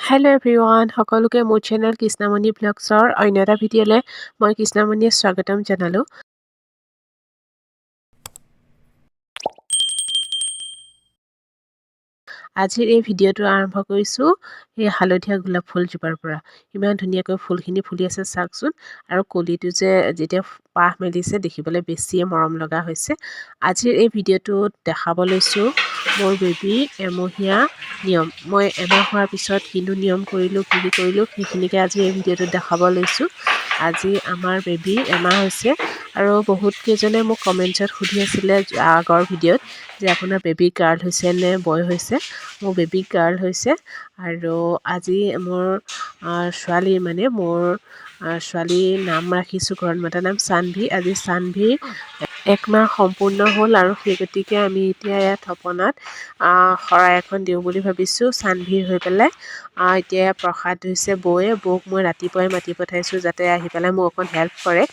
Hello' everyone সকলোকে মোৰ channel Krishnamani ব্লগছৰ অন্য এটা ভিডিঅ'লৈ মই কৃষ্ণামণিয়ে স্বাগতম জনালোঁ। আজিৰ এই ভিডিঅ'টো আৰম্ভ কৰিছোঁ এই হালধীয়া গোলাপ ফুলজোপাৰ পৰা। ইমান ধুনীয়াকৈ ফুলখিনি ফুলি আছে চাওকচোন, আৰু কলিটো যে যেতিয়া পাহ মেলিছে দেখিবলৈ বেছিয়ে মৰম লগা হৈছে। আজিৰ এই ভিডিঅ'টোত দেখাব লৈছোঁ মোৰ বেবী এমহীয়া নিয়ম। মই এমাহ হোৱাৰ পিছত কিনো নিয়ম কৰিলোঁ, কি কৰিলোঁ সেইখিনিকে আজি এই ভিডিঅ'টোত দেখাব লৈছোঁ। আজি আমাৰ বেবী এমাহ হৈছে, আৰু বহুত কেইজনে মোক কমেণ্টছত সুধি আছিলে আগৰ ভিডিঅ'ত যে আপোনাৰ বেবী গাৰ্ল হৈছে নে বয় হৈছে। মোৰ বেবী গাৰ্ল হৈছে, আৰু আজি মোৰ ছোৱালী মানে মোৰ ছোৱালীৰ নাম ৰাখিছোঁ, ঘৰত মতা নাম চানভি। আজি চানভিৰ 1 মাহ সম্পূৰ্ণ হ'ল, আৰু সেই গতিকে আমি এতিয়া ইয়াত থপনাত শৰাই এখন দিওঁ বুলি ভাবিছোঁ চানভিৰ হৈ পেলাই। এতিয়া প্ৰসাদ হৈছে বৌয়ে। বৌক মই ৰাতিপুৱাই মাতি পঠাইছোঁ যাতে আহি পেলাই মোক অকণ হেল্প কৰে।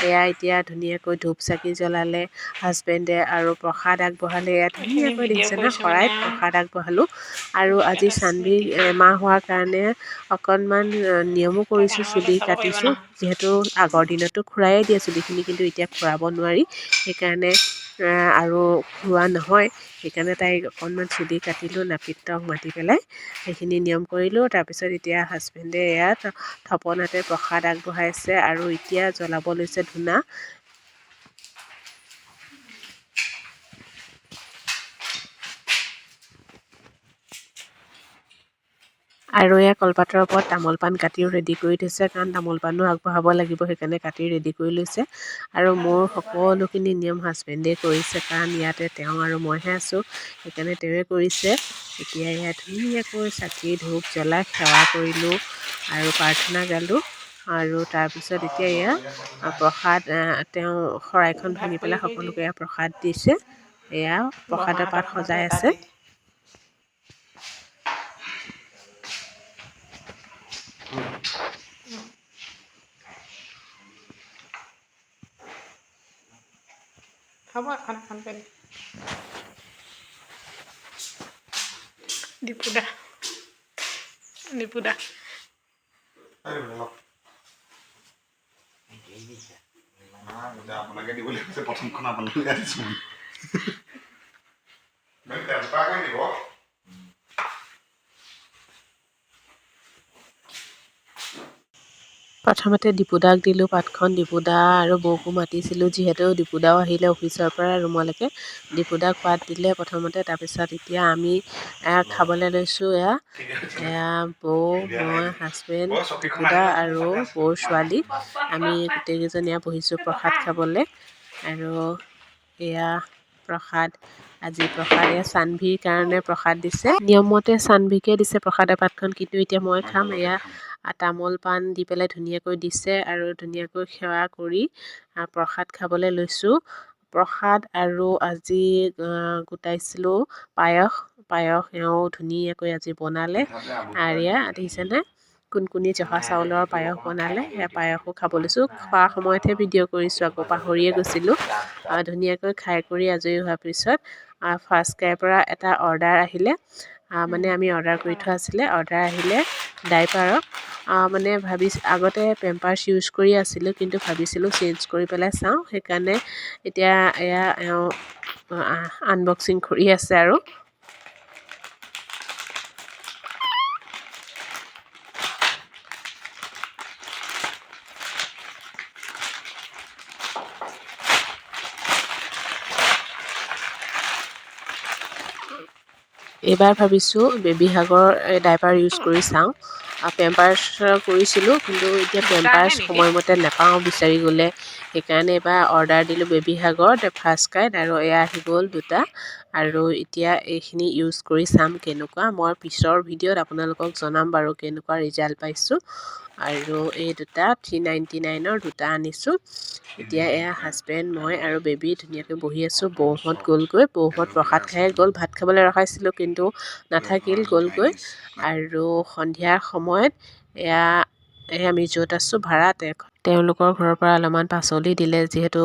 এয়া এতিয়া ধুনীয়াকৈ ধূপ চাকি জ্বলালে হাজবেণ্ডে, আৰু প্ৰসাদ আগবঢ়ালে। এয়া ধুনীয়াকৈ দেখিছে না, শৰাইত প্ৰসাদ আগবঢ়ালোঁ। আৰু আজি চানভিৰ এমাহ হোৱাৰ কাৰণে অকণমান নিয়মো কৰিছোঁ, চুলি কাটিছোঁ। যিহেতু আগৰ দিনতো খুৰায়ে দিয়ে চুলিখিনি, কিন্তু এতিয়া খুৰাব নোৱাৰি, সেইকাৰণে আৰু খুৰোৱা নহয়। সেইকাৰণে তাইক অকণমান চুলি কাটিলোঁ নাপিতক মাতি পেলাই, সেইখিনি নিয়ম কৰিলোঁ। তাৰপিছত এতিয়া হাজবেণ্ডে ইয়াত থপনাতে প্ৰসাদ আগবঢ়াইছে, আৰু এতিয়া জ্বলাব লৈছে ধূনা। আৰু এয়া কলপাতৰ ওপৰত তামোল পাণ কাটিও ৰেডি কৰি থৈছে, কাৰণ তামোল পাণো আগবঢ়াব লাগিব, সেইকাৰণে কাটি ৰেডি কৰি লৈছে। আৰু মোৰ সকলোখিনি নিয়ম হাজবেণ্ডে কৰিছে, কাৰণ ইয়াতে তেওঁ আৰু মইহে আছোঁ, সেইকাৰণে তেওঁৱে কৰিছে। এতিয়া ইয়াত ধুনীয়াকৈ চাকি ধূপ জ্বলাই সেৱা কৰিলোঁ আৰু প্ৰাৰ্থনা গালোঁ। আৰু তাৰপিছত এতিয়া এয়া প্ৰসাদ তেওঁ শৰাইখন ভাঙি পেলাই সকলোকে এয়া প্ৰসাদ দিছে। এয়া প্ৰসাদৰ পাত সজাই আছে। হ'ব এখন পেন দীপুদা আপোনাকে দিবলৈ কৈছে, প্ৰথমখন আপোনালোকে আনিছোঁ। দিব প্ৰথমতে দীপুদাক দিলোঁ পাতখন। দীপুদা আৰু বৌকো মাতিছিলোঁ, যিহেতু দীপুদাও আহিলে অফিচৰ পৰা ৰুমলৈকে। দীপুদাক পাত দিলে প্ৰথমতে, তাৰপিছত এতিয়া আমি খাবলৈ লৈছোঁ। এয়া বৌ, মই, হাজবেণ্ড, দীপুদা আৰু বৌৰ ছোৱালী, আমি গোটেইকেইজনীয়ে বহিছোঁ প্ৰসাদ খাবলৈ। আৰু এয়া প্ৰসাদ, আজি প্ৰসাদ এয়া চানভিৰ কাৰণে প্ৰসাদ দিছে। নিয়মমতে চানভিকে দিছে প্ৰসাদৰ পাতখন, কিন্তু এতিয়া মই খাম। এয়া তামোল পাণ দি পেলাই ধুনীয়াকৈ দিছে, আৰু ধুনীয়াকৈ সেৱা কৰি প্ৰসাদ খাবলৈ লৈছোঁ। প্ৰসাদ আৰু আজি গোটাইছিলোঁ পায়স এওঁ ধুনীয়াকৈ আজি বনালে। আৰু এয়া দেখিছেনে, কোনকুনি জহা চাউলৰ পায়স বনালে, সেয়া পায়সো খাব লৈছোঁ। খোৱাৰ সময়তহে ভিডিঅ' কৰিছোঁ, আকৌ পাহৰিয়ে গৈছিলোঁ। ধুনীয়াকৈ খাই কৰি আজৰি হোৱাৰ পিছত ফাৰ্ষ্ট ক্ৰাইৰ পৰা এটা অৰ্ডাৰ আহিলে, মানে আমি অৰ্ডাৰ কৰি থোৱা আছিলে। অৰ্ডাৰ আহিলে ডাইপাৰৰ, মানে আগতে পেম্পাৰ্ছ ইউজ কৰি আছিলোঁ, কিন্তু ভাবিছিলোঁ চেঞ্জ কৰি পেলাই চাওঁ, সেইকাৰণে এতিয়া এয়া এওঁ আনবক্সিং কৰি আছে। আৰু এইবাৰ ভাবিছোঁ বেবী হাগৰ ডাইপাৰ ইউজ কৰি চাওঁ। পেম্পাৰ্ছ কৰিছিলোঁ, কিন্তু এতিয়া পেম্পাৰ্ছ সময়মতে নাপাওঁ বিচাৰি গ'লে, সেইকাৰণে এইবাৰ অৰ্ডাৰ দিলোঁ বেবী হাগৰ ফাৰ্ষ্ট ক্ৰাইত, আৰু এয়া আহি গ'ল 2টা। আৰু এতিয়া এইখিনি ইউজ কৰি চাম কেনেকুৱা। মই পিছৰ ভিডিঅ'ত আপোনালোকক জনাম বাৰু কেনেকুৱা ৰিজাল্ট পাইছোঁ। আৰু এই 2টা 399ৰ 2টা আনিছোঁ। এতিয়া এয়া হাজবেণ্ড, মই আৰু বেবী ধুনীয়াকৈ বহি আছোঁ। বৌহঁত গ'লগৈ, বৌহঁত প্ৰসাদ খায়ে গ'ল। ভাত খাবলৈ ৰখাইছিলোঁ, কিন্তু নাথাকিল, গ'লগৈ। আৰু সন্ধিয়াৰ সময়ত এয়া আমি য'ত আছোঁ ভাড়াত তেওঁলোকৰ ঘৰৰ পৰা অলপমান পাচলি দিলে, যিহেতু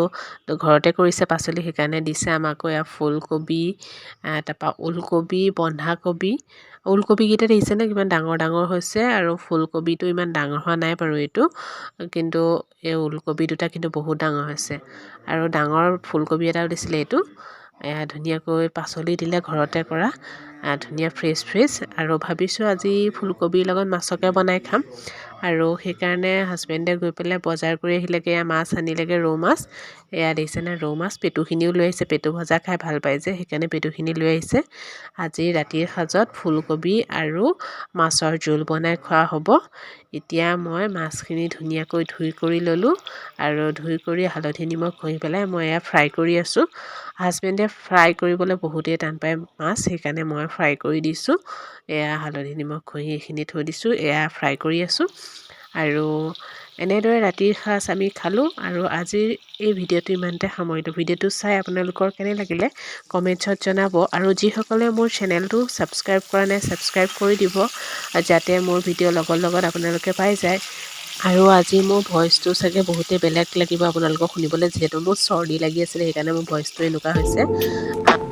ঘৰতে কৰিছে পাচলি সেইকাৰণে দিছে আমাকো। এয়া ফুলকবি, তাৰপৰা ওলকবি, বন্ধাকবি। ওলকবিকেইটা দেখিছেনে কিমান ডাঙৰ ডাঙৰ হৈছে, আৰু ফুলকবিটো ইমান ডাঙৰ হোৱা নাই বাৰু এইটো, কিন্তু এই ওলকবি দুটা কিন্তু বহুত ডাঙৰ হৈছে। আৰু ডাঙৰ ফুলকবি এটাও দিছিলে এইটো। ধুনীয়াকৈ পাচলি দিলে ঘৰতে কৰা, ধুনীয়া ফ্ৰেছ ফ্ৰেছ। আৰু ভাবিছোঁ আজি ফুলকবিৰ লগত মাছকে বনাই খাম। আৰু সেইকাৰণে হাজবেণ্ডে গৈ পেলাই বজাৰ কৰি আহিলেগৈ, মাছ আনিলেগৈ, ৰৌ মাছ। এয়া দেখিছেনে ৰৌ মাছ, পেটুখিনিও লৈ আহিছে, পেটু ভজা খাই ভাল পায় যে সেইকাৰণে পেটুখিনি লৈ আহিছে। আজি ৰাতিৰ সাজত ফুলকবি আৰু মাছৰ জোল বনাই খোৱা হ'ব। এতিয়া মই মাছখিনি ধুনীয়াকৈ ধুই কৰি ল'লোঁ, আৰু ধুই কৰি হালধি নিমখ ঘঁহি পেলাই মই এয়া ফ্ৰাই কৰি আছোঁ। হাজবেণ্ডে ফ্ৰাই কৰিবলৈ বহুতেই টান পায় মাছ, সেইকাৰণে মই ফ্ৰাই কৰি দিছোঁ। এয়া হালধি নিমখ ঘঁহি এইখিনি থৈ দিছোঁ, এয়া ফ্ৰাই কৰি আছোঁ। আৰু এনেদৰে ৰাতিৰ সাজ আমি খালোঁ। আৰু আজিৰ এই ভিডিঅ'টো ইমানতে সামৰিলোঁ। ভিডিঅ'টো চাই আপোনালোকৰ কেনে লাগিলে কমেণ্টছত জনাব, আৰু যিসকলে মোৰ চেনেলটো ছাবস্ক্ৰাইব কৰা নাই ছাবস্ক্ৰাইব কৰি দিব, যাতে মোৰ ভিডিঅ' লগত লগত আপোনালোকে পাই যায়। আৰু আজি মোৰ ভইচটো চাগে বহুতেই বেলেগ লাগিব আপোনালোকক শুনিবলৈ, যিহেতু মোৰ চৰ্দি লাগি আছিলে সেইকাৰণে মোৰ ভইচটো এনেকুৱা হৈছে।